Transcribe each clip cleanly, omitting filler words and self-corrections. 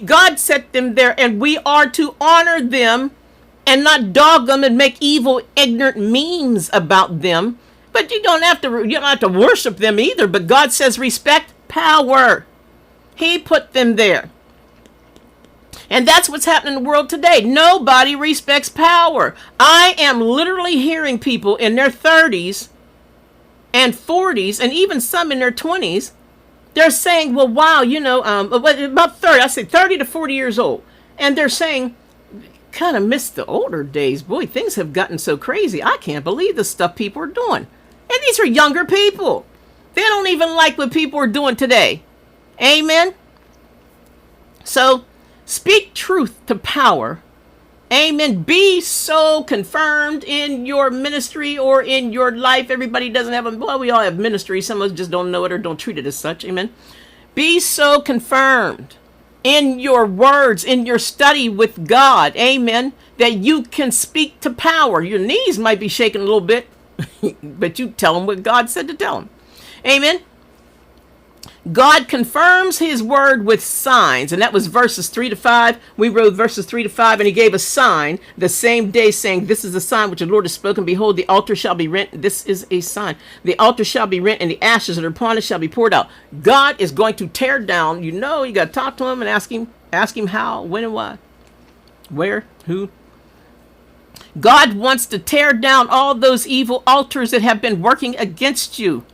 God set them there, and we are to honor them and not dog them and make evil, ignorant memes about them. But you don't have to worship them either. But God says respect power. He put them there. And that's what's happening in the world today. Nobody respects power. I am literally hearing people in their 30s and 40s and even some in their 20s. They're saying, well, wow, about 30, I say 30 to 40 years old. And they're saying, kind of miss the older days. Boy, things have gotten so crazy. I can't believe the stuff people are doing. And these are younger people. They don't even like what people are doing today. Amen. So speak truth to power. Amen. Be so confirmed in your ministry or in your life. Everybody doesn't have we all have ministry. Some of us just don't know it or don't treat it as such. Amen. Be so confirmed in your words, in your study with God. Amen. That you can speak to power. Your knees might be shaking a little bit, but you tell them what God said to tell them. Amen. God confirms his word with signs. And that was verses 3 to 5. We wrote verses 3 to 5. And he gave a sign the same day, saying, this is the sign which the Lord has spoken. Behold, the altar shall be rent. This is a sign. The altar shall be rent, and the ashes that are upon it shall be poured out. God is going to tear down. You got to talk to him and ask him how, when, and why. Where, who. God wants to tear down all those evil altars that have been working against you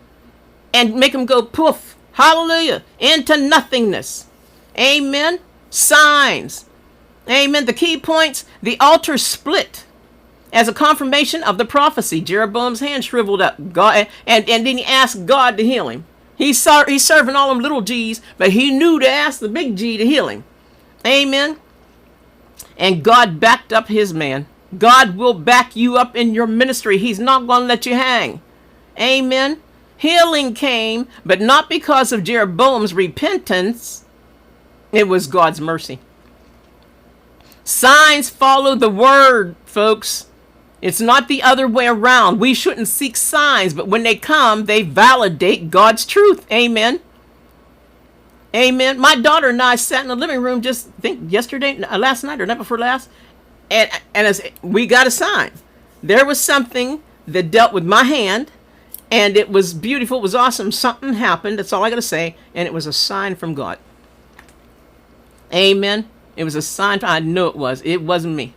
and make them go poof. Hallelujah. Into nothingness. Amen. Signs. Amen. The key points. The altar split as a confirmation of the prophecy. Jeroboam's hand shriveled up. God, and then he asked God to heal him. He's serving all them little G's, but he knew to ask the big G to heal him. Amen. And God backed up his man. God will back you up in your ministry. He's not going to let you hang. Amen. Healing came, but not because of Jeroboam's repentance. It was God's mercy. Signs follow the word, folks. It's not the other way around. We shouldn't seek signs, but when they come, they validate God's truth. Amen. Amen. My daughter and I sat in the living room last night or night before last, and as we got a sign. There was something that dealt with my hand. And it was beautiful. It was awesome. Something happened. That's all I got to say. And it was a sign from God. Amen. It was a sign. I know it was. It wasn't me.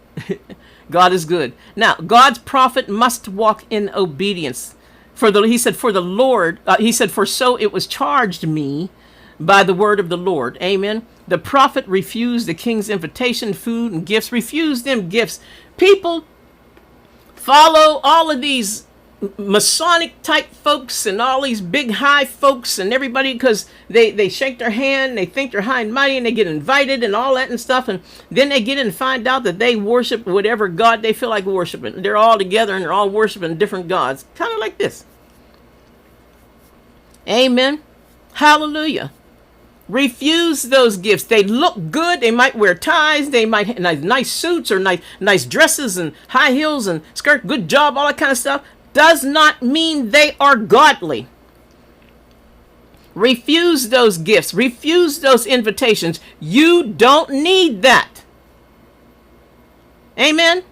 God is good. Now, God's prophet must walk in obedience. He said, for so it was charged me by the word of the Lord. Amen. The prophet refused the king's invitation, food and gifts. Refused them gifts. People follow all of these Masonic type folks and all these big high folks and everybody because they shake their hand, they think they're high and mighty, and they get invited and all that and stuff, and then they get in and find out that they worship whatever God they feel like worshiping. They're all together and they're all worshiping different gods, kind of like this. Amen. Hallelujah. Refuse those gifts. They look good. They might wear ties. They might have nice suits or nice dresses and high heels and skirt. Good job, all that kind of stuff. Does not mean they are godly. Refuse those gifts. Refuse those invitations. You don't need that. Amen.